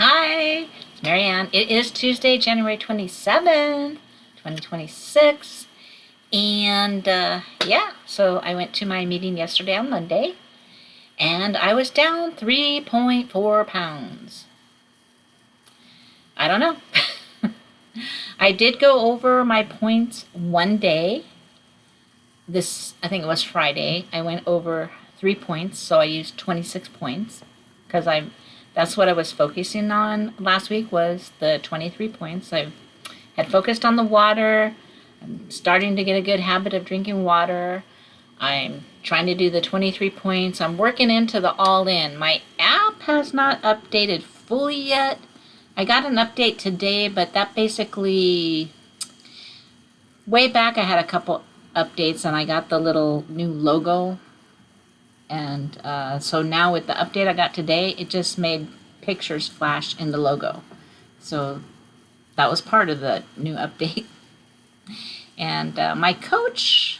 Hi, it's Marianne. It is Tuesday, January 27th, 2026. And so I went to my meeting yesterday on Monday, and I was down 3.4 pounds. I don't know. I did go over my points one day. I think it was Friday. I went over 3 points, so I used 26 points because that's what I was focusing on last week was the 23 points. I had focused on the water. I'm starting to get a good habit of drinking water. I'm trying to do the 23 points. I'm working into the all-in. My app has not updated fully yet. I got an update today, but that basically, way back I had a couple updates and I got the little new logo. And so now with the update I got today, it just made pictures flash in the logo. So that was part of the new update. And my coach,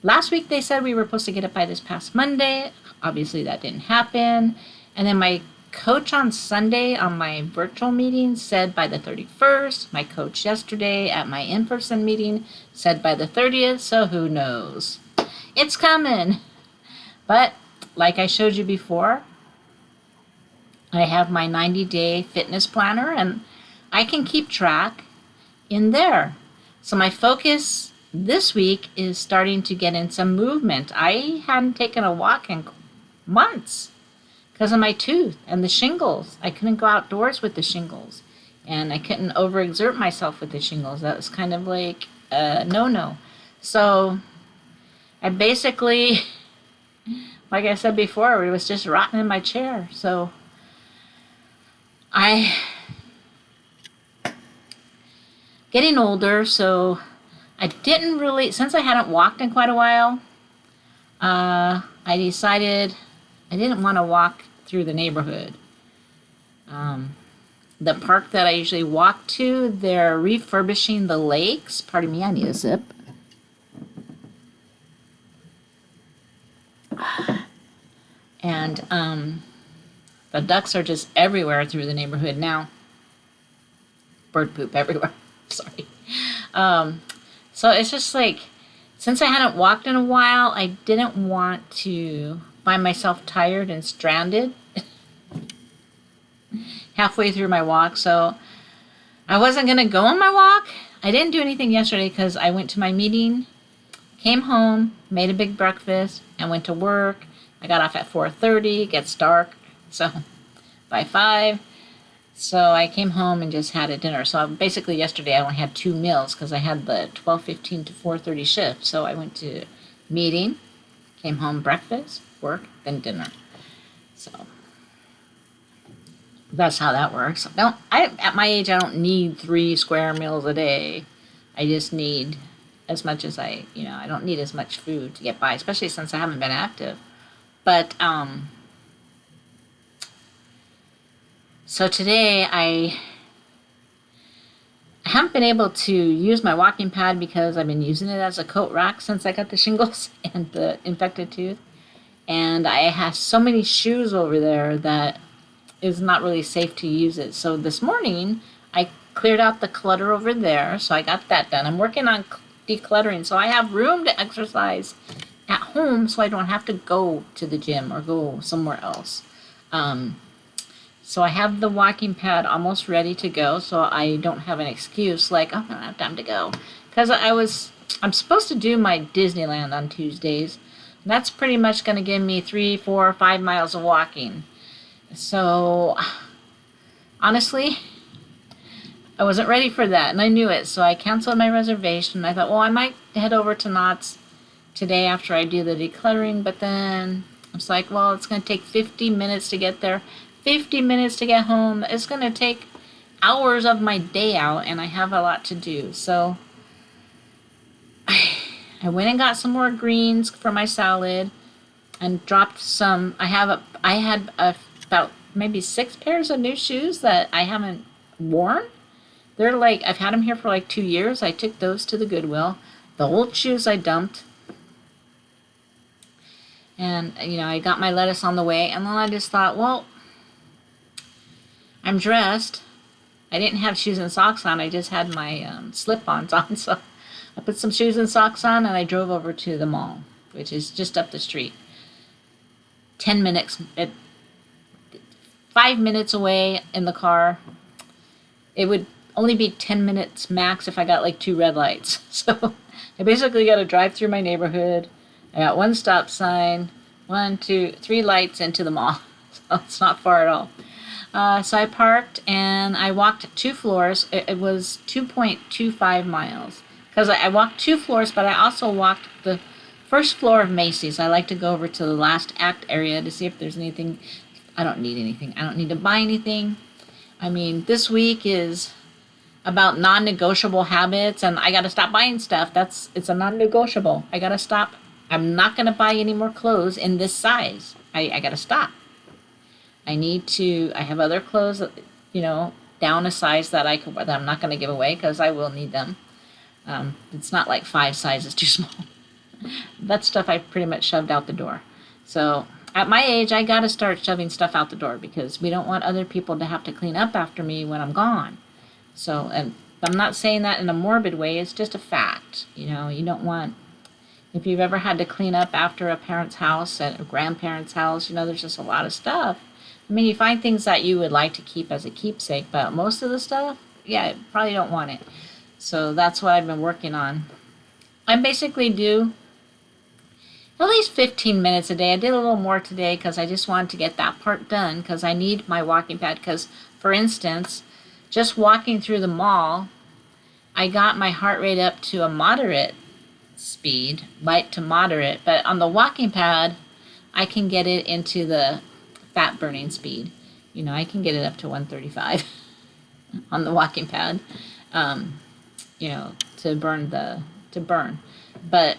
last week they said we were supposed to get it by this past Monday. Obviously that didn't happen. And then my coach on Sunday on my virtual meeting said by the 31st. My coach yesterday at my in-person meeting said by the 30th. So who knows? It's coming. But like I showed you before, I have my 90-day fitness planner and I can keep track in there. So my focus this week is starting to get in some movement. I hadn't taken a walk in months because of my tooth and the shingles. I couldn't go outdoors with the shingles and I couldn't overexert myself with the shingles. That was kind of like a no-no. So I basically, like I said before, it was just rotting in my chair. So I getting older, so I didn't really, since I hadn't walked in quite a while, I decided I didn't want to walk through the neighborhood. The park that I usually walk to, they're refurbishing the lakes. Pardon me, I need a sip. And the ducks are just everywhere through the neighborhood now. Bird poop everywhere. Sorry. So it's just like, since I hadn't walked in a while, I didn't want to find myself tired and stranded halfway through my walk. So I wasn't going to go on my walk. I didn't do anything yesterday because I went to my meeting, came home, made a big breakfast, and went to work. I got off at 4:30. It gets dark, so by 5. So I came home and just had a dinner. So basically yesterday I only had 2 meals because I had the 12:15 to 4:30 shift. So I went to meeting, came home, breakfast, work, then dinner. So that's how that works. At my age I don't need 3 square meals a day. I just need as much as I don't need as much food to get by, especially since I haven't been active. But so today I haven't been able to use my walking pad because I've been using it as a coat rack since I got the shingles and the infected tooth. And I have so many shoes over there that it's not really safe to use it. So this morning I cleared out the clutter over there. So I got that done. I'm working on decluttering so I have room to exercise at home so I don't have to go to the gym or go somewhere else. So I have the walking pad almost ready to go, so I don't have an excuse like, oh, I don't have time to go. Because I'm supposed to do my Disneyland on Tuesdays. That's pretty much going to give me 3, 4, 5 miles of walking. So honestly, I wasn't ready for that, and I knew it. So I canceled my reservation. I thought, well, I might head over to Knott's today after I do the decluttering, but then I was like, well, it's going to take 50 minutes to get there. 50 minutes to get home. It's going to take hours of my day out, and I have a lot to do. So I went and got some more greens for my salad and dropped some. I had about maybe 6 pairs of new shoes that I haven't worn. They're like, I've had them here for like 2 years. I took those to the Goodwill. The old shoes I dumped. And, I got my lettuce on the way. And then I just thought, well, I'm dressed. I didn't have shoes and socks on. I just had my slip-ons on. So I put some shoes and socks on and I drove over to the mall, which is just up the street. 10 minutes, 5 minutes away in the car. It would only be 10 minutes max if I got like 2 red lights. So I basically got to drive through my neighborhood. I got 1 stop sign, 1, 2, 3 lights into the mall. So it's not far at all. So I parked and I walked 2 floors. It was 2.25 miles. Because I walked 2 floors, but I also walked the first floor of Macy's. I like to go over to the last act area to see if there's anything. I don't need anything. I don't need to buy anything. I mean, this week is about non-negotiable habits, and I got to stop buying stuff. It's a non-negotiable. I got to stop. I'm not going to buy any more clothes in this size. I got to stop. I have other clothes, down a size that I'm not going to give away because I will need them. It's not like 5 sizes too small. That stuff I pretty much shoved out the door. So at my age, I got to start shoving stuff out the door because we don't want other people to have to clean up after me when I'm gone. So, and I'm not saying that in a morbid way. It's just a fact. You don't want, if you've ever had to clean up after a parent's house, at a grandparent's house, there's just a lot of stuff. I mean, you find things that you would like to keep as a keepsake, but most of the stuff, yeah, you probably don't want it. So that's what I've been working on. I basically do at least 15 minutes a day. I did a little more today because I just wanted to get that part done because I need my walking pad. Because, for instance, just walking through the mall, I got my heart rate up to a moderate speed, light to moderate. But on the walking pad, I can get it into the fat burning speed. I can get it up to 135 on the walking pad, to burn. But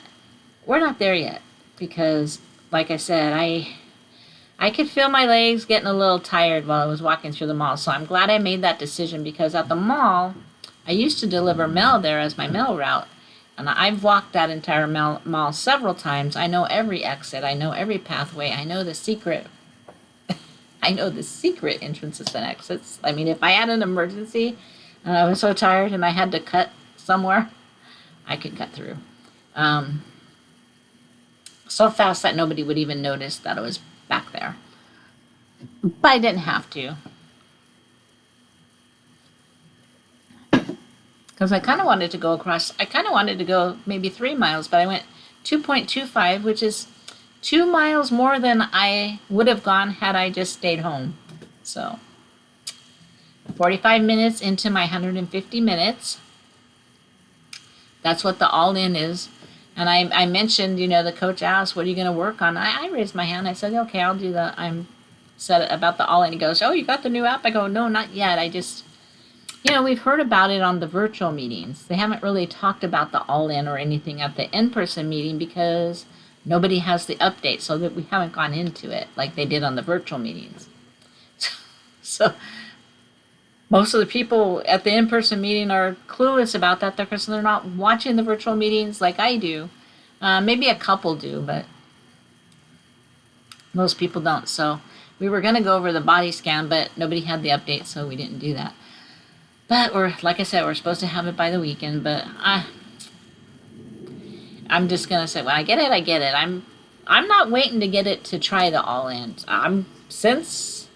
we're not there yet because, like I said, I could feel my legs getting a little tired while I was walking through the mall. So I'm glad I made that decision because at the mall, I used to deliver mail there as my mail route. And I've walked that entire mall several times. I know every exit. I know every pathway. I know the secret entrances and exits. I mean, if I had an emergency and I was so tired and I had to cut somewhere, I could cut through. So fast that nobody would even notice that I was back there. But I didn't have to. Because I kind of wanted to go maybe 3 miles, but I went 2.25, which is 2 miles more than I would have gone had I just stayed home. So 45 minutes into my 150 minutes. That's what the all-in is. And I mentioned, the coach asked, what are you going to work on? I raised my hand. I said, okay, I'll do that. I'm said about the all-in. He goes, oh, you got the new app? I go, no, not yet. I just, we've heard about it on the virtual meetings. They haven't really talked about the all-in or anything at the in-person meeting because nobody has the update, so that we haven't gone into it like they did on the virtual meetings. So most of the people at the in-person meeting are clueless about that because they're not watching the virtual meetings like I do. Maybe a couple do, but most people don't. So we were going to go over the body scan, but nobody had the update, so we didn't do that. But like I said, we're supposed to have it by the weekend, but I'm just going to say, when I get it, I get it. I'm not waiting to get it to try the all-in. Since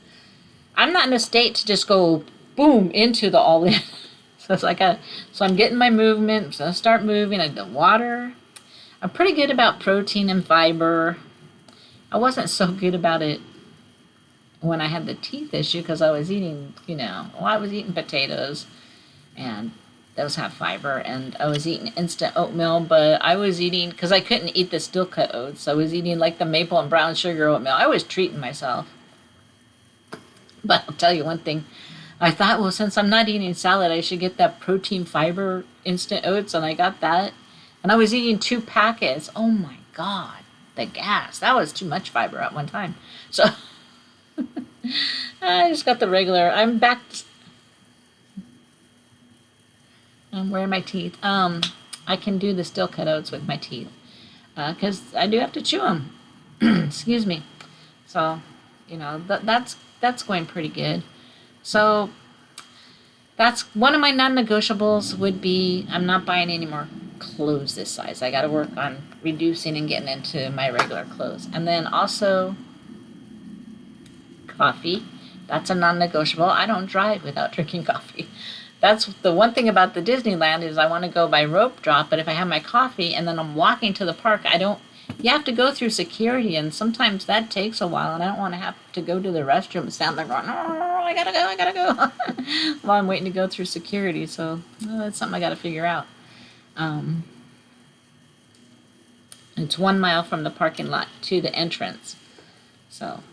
I'm not in a state to just go boom into the all-in. So I'm getting my movement. I'm going to start moving. I get water. I'm pretty good about protein and fiber. I wasn't so good about it when I had the teeth issue because I was eating, I was eating potatoes and those have fiber, and I was eating instant oatmeal, but I was eating, because I couldn't eat the steel cut oats, I was eating like the maple and brown sugar oatmeal. I was treating myself. But I'll tell you one thing, I thought, well, since I'm not eating salad, I should get that protein fiber instant oats, and I got that. And I was eating 2 packets. Oh my God, the gas. That was too much fiber at one time. So I just got the regular. I'm back. I'm wearing my teeth. I can do the steel cut oats with my teeth because I do have to chew them. Excuse me. So, that's going pretty good. So that's one of my non-negotiables would be I'm not buying any more clothes this size. I got to work on reducing and getting into my regular clothes. And then also coffee. That's a non-negotiable. I don't drive without drinking coffee. That's the one thing about the Disneyland is I want to go by rope drop, but if I have my coffee and then I'm walking to the park, you have to go through security, and sometimes that takes a while, and I don't want to have to go to the restroom and stand there going, oh, I gotta go, while I'm waiting to go through security. So that's something I got to figure out. It's 1 mile from the parking lot to the entrance. So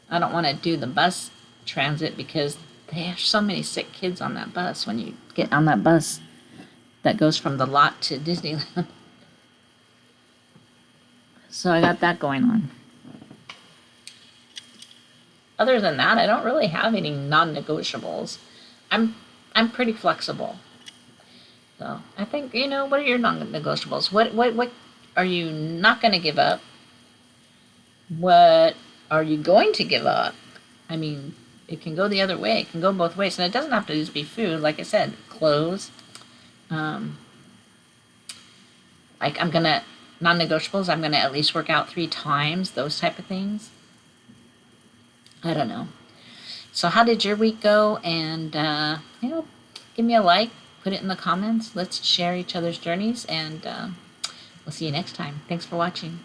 I don't want to do the bus transit because there's so many sick kids on that bus when you get on that bus that goes from the lot to Disneyland. So I got that going on. Other than that, I don't really have any non-negotiables. I'm pretty flexible. So I think, what are your non-negotiables? What are you not going to give up? What are you going to give up? I mean, it can go the other way. It can go both ways. And it doesn't have to just be food. Like I said, clothes. Non-negotiables, I'm going to at least work out 3 times, those type of things. I don't know. So how did your week go? And, give me a like, put it in the comments. Let's share each other's journeys, and we'll see you next time. Thanks for watching.